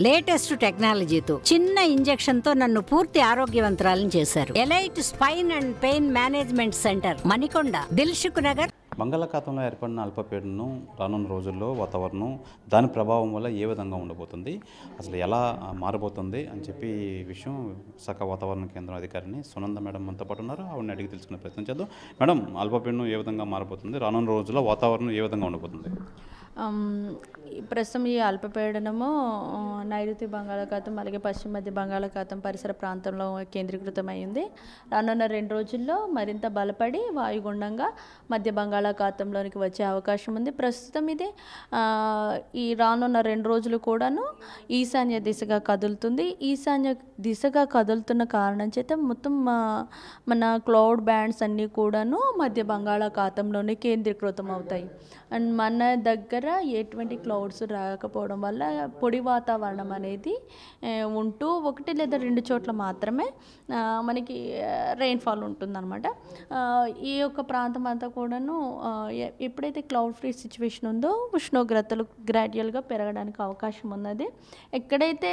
Latest టెక్నాలజీతో చిన్న injection తో నన్ను పూర్తి ఆరోగ్యవంతురాలను చేశారు. Elite spine and pain management centre, Manikonda, Dilsukh Nagar. బంగాళాఖాతంలో ఏర్పడిన అల్పపీడనం రానున్న రోజుల్లో వాతావరణం దాని ప్రభావం వల్ల ఏ విధంగా ఉండబోతుంది, అసలు ఎలా మారబోతుంది అని చెప్పి విషయం శాఖ వాతావరణ కేంద్రం అధికారిని సునంద మేడం మనతో పాటు ఉన్నారు. ఆవిడని అడిగి తెలుసుకునే ప్రయత్నం చేద్దాం. మేడం, అల్పపీడనం ఏ విధంగా మారబోతుంది, రానున్న రోజుల్లో వాతావరణం ఏ విధంగా ఉండబోతుంది? ప్రస్తుతం ఈ అల్పపీడనము నైరుతి బంగాళాఖాతం అలాగే పశ్చిమ మధ్య బంగాళాఖాతం పరిసర ప్రాంతంలో కేంద్రీకృతమైంది. రానున్న 2 రోజుల్లో మరింత బలపడి వాయుగుండంగా మధ్య బంగాళాఖాతంలోనికి వచ్చే అవకాశం ఉంది. ప్రస్తుతం ఇది ఈ రానున్న 2 రోజులు కూడాను ఈశాన్య దిశగా కదులుతుంది. ఈశాన్య దిశగా కదులుతున్న కారణం చేత మొత్తం మన క్లౌడ్ బ్యాండ్స్ అన్నీ కూడాను మధ్య బంగాళాఖాతంలోనే కేంద్రీకృతం అవుతాయి. అండ్ మన దగ్గర ఎటువంటి క్లౌడ్స్ రాకపోవడం వల్ల పొడి వాతావరణం అనేది ఉంటూ 1 లేదా 2 చోట్ల మాత్రమే మనకి రెయిన్ఫాల్ ఉంటుందన్నమాట. ఈ యొక్క ప్రాంతం అంతా కూడాను ఎప్పుడైతే క్లౌడ్ ఫ్రీ సిచ్యువేషన్ ఉందో ఉష్ణోగ్రతలు గ్రాడ్యువల్గా పెరగడానికి అవకాశం ఉన్నది. ఎక్కడైతే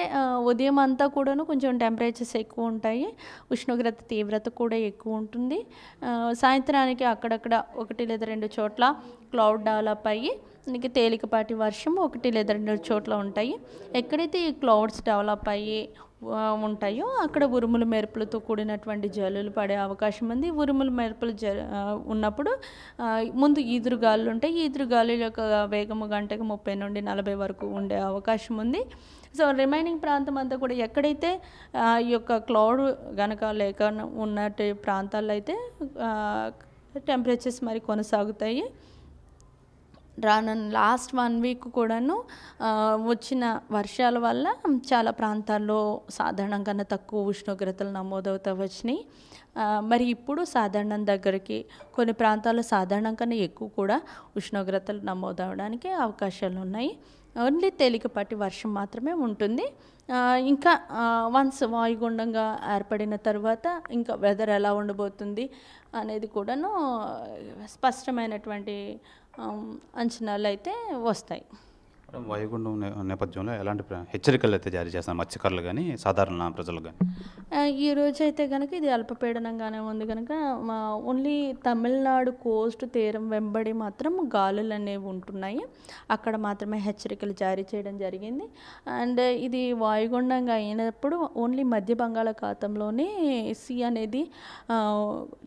ఉదయం అంతా కూడాను కొంచెం టెంపరేచర్స్ ఎక్కువ ఉంటాయి, ఉష్ణోగ్రత తీవ్రత కూడా ఎక్కువ ఉంటుంది. సాయంత్రానికి అక్కడక్కడ 1 లేదా 2 చోట్ల క్లౌడ్ డెవలప్ అయ్యి మనకి తేలికపాటి వర్షం 1 లేదా 2 చోట్ల ఉంటాయి. ఎక్కడైతే ఈ క్లౌడ్స్ డెవలప్ అయ్యి ఉంటాయో అక్కడ ఉరుములు మెరుపులతో కూడినటువంటి జల్లులు పడే అవకాశం ఉంది. ఉరుములు మెరుపులు ఉన్నప్పుడు ముందు ఈదురుగాలులు ఉంటాయి. ఈదురుగాలుల యొక్క వేగము గంటకు 30 నుండి 40 వరకు ఉండే అవకాశం ఉంది. సో రిమైనింగ్ ప్రాంతం అంతా కూడా ఎక్కడైతే ఈ యొక్క క్లౌడ్ గనక లేక ఉన్నట్టు ప్రాంతాల్లో అయితే టెంపరేచర్స్ మరి కొనసాగుతాయి. లాస్ట్ 1 వీక్ కూడాను వచ్చిన వర్షాల వల్ల చాలా ప్రాంతాల్లో సాధారణం కన్నా తక్కువ ఉష్ణోగ్రతలు నమోదవుతూ వచ్చినాయి. మరి ఇప్పుడు సాధారణం దగ్గరికి కొన్ని ప్రాంతాల్లో సాధారణం కన్నా ఎక్కువ కూడా ఉష్ణోగ్రతలు నమోదవడానికి అవకాశాలు ఉన్నాయి. ఓన్లీ తేలికపాటి వర్షం మాత్రమే ఉంటుంది. ఇంకా వన్స్ వాయుగుండంగా ఏర్పడిన తర్వాత ఇంకా వెదర్ ఎలా ఉండబోతుంది అనేది కూడాను స్పష్టమైనటువంటి అంచనాలు అయితే వస్తాయి. వాయుగుండం నేపథ్యంలో ఎలాంటి హెచ్చరికలు అయితే జారీ చేస్తారు మత్స్యకారులు కానీ సాధారణ ప్రజలు కానీ? ఈ రోజు అయితే కనుక ఇది అల్పపీడనంగానే ఉంది కనుక ఓన్లీ తమిళనాడు కోస్ట్ తీరం వెంబడి మాత్రం గాలులు అనేవి ఉంటున్నాయి. అక్కడ మాత్రమే హెచ్చరికలు జారీ చేయడం జరిగింది. అండ్ ఇది వాయుగుండంగా అయినప్పుడు ఓన్లీ మధ్య బంగాళాఖాతంలోనే సీ అనేది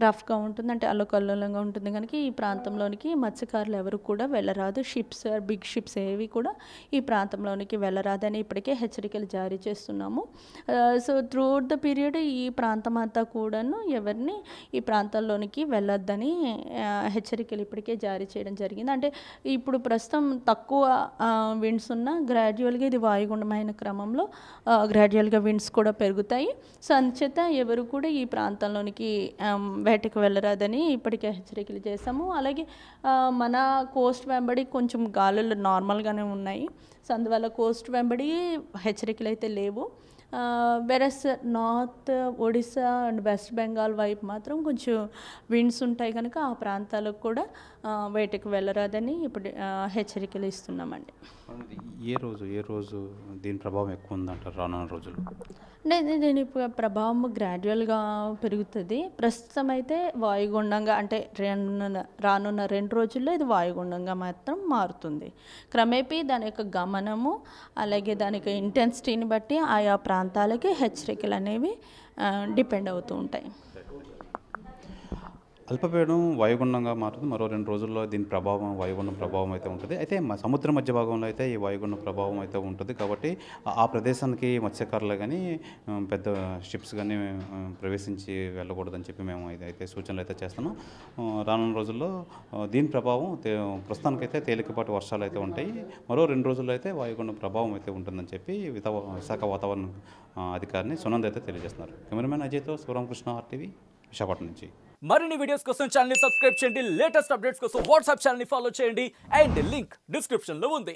రఫ్గా ఉంటుంది, అంటే అల్లకల్లోలంగా ఉంటుంది కనుక ఈ ప్రాంతంలోనికి మత్స్యకారులు ఎవరు కూడా వెళ్ళరాదు. షిప్స్, బిగ్ షిప్స్ ఏవి కూడా ఈ ప్రాంతంలోనికి వెళ్ళరాదని ఇప్పటికే హెచ్చరికలు జారీ చేస్తున్నాము. సో త్రూఅవుట్ ద పీరియడ్ ఈ ప్రాంతం అంతా కూడాను ఎవరిని ఈ ప్రాంతాల్లోనికి వెళ్ళొద్దని హెచ్చరికలు ఇప్పటికే జారీ చేయడం జరిగింది. అంటే ఇప్పుడు ప్రస్తుతం తక్కువ విండ్స్ ఉన్న గ్రాడ్యువల్గా ఇది వాయుగుండమైన క్రమంలో గ్రాడ్యువల్గా విండ్స్ కూడా పెరుగుతాయి. సో అందుచేత ఎవరు కూడా ఈ ప్రాంతంలోనికి వేటకు వెళ్ళరాదని ఇప్పటికే హెచ్చరికలు చేశాము. అలాగే మన కోస్ట్ వెంబడి కొంచెం గాలులు నార్మల్గానే ఉన్నాయి. సో అందువల్ల కోస్ట్ వెంబడి హెచ్చరికలు అయితే లేవు. వెరస్ north Odisha and west Bengal వైపు మాత్రం కొంచెం విండ్స్ ఉంటాయి కనుక ఆ ప్రాంతాలకు కూడా వేటకు వెళ్ళరాదని ఇప్పుడు హెచ్చరికలు ఇస్తున్నామండి. ఏ రోజు దీని ప్రభావం ఎక్కువ ఉందంటారు రానున్న రోజులు? అంటే దీని ప్రభావం గ్రాడ్యువల్గా పెరుగుతుంది. ప్రస్తుతం అయితే వాయుగుండంగా, అంటే రానున్న 2 రోజుల్లో ఇది వాయుగుండంగా మాత్రం మారుతుంది. క్రమేపీ దాని యొక్క గమనము అలాగే దాని యొక్క ఇంటెన్సిటీని బట్టి ఆయా ప్రాంతాలకి హెచ్చరికలు అనేవి డిపెండ్ అవుతూ ఉంటాయి. అల్పపీడనం వాయుగుండంగా మారుతుంది. మరో 2 రోజుల్లో దీని ప్రభావం, వాయుగుండం ప్రభావం అయితే ఉంటుంది. అయితే సముద్ర మధ్య భాగంలో అయితే ఈ వాయుగుండం ప్రభావం అయితే ఉంటుంది కాబట్టి ఆ ప్రదేశానికి మత్స్యకారులు కానీ పెద్ద షిప్స్ కానీ ప్రవేశించి వెళ్ళకూడదని చెప్పి మేము అయితే సూచనలు అయితే చేస్తున్నాం. రానున్న రోజుల్లో దీని ప్రభావం ప్రస్తుతానికైతే తేలికపాటి వర్షాలు అయితే ఉంటాయి. మరో 2 రోజుల్లో అయితే వాయుగుండం ప్రభావం అయితే ఉంటుందని చెప్పి విశాఖ వాతావరణ అధికారిని సునంద్ అయితే తెలియజేస్తున్నారు. కెమెరామెన్ అజయ్తో శివరామకృష్ణ, RTV, విశాఖపట్నం నుంచి. మరిన్ని వీడియోస్ కోసం ఛానల్ ని సబ్స్క్రైబ్ చేయండి. లేటెస్ట్ అప్డేట్స్ కోసం వాట్సాప్ ఛానల్ ని ఫాలో చేయండి. అండ్ లింక్ డిస్క్రిప్షన్ లో ఉంది.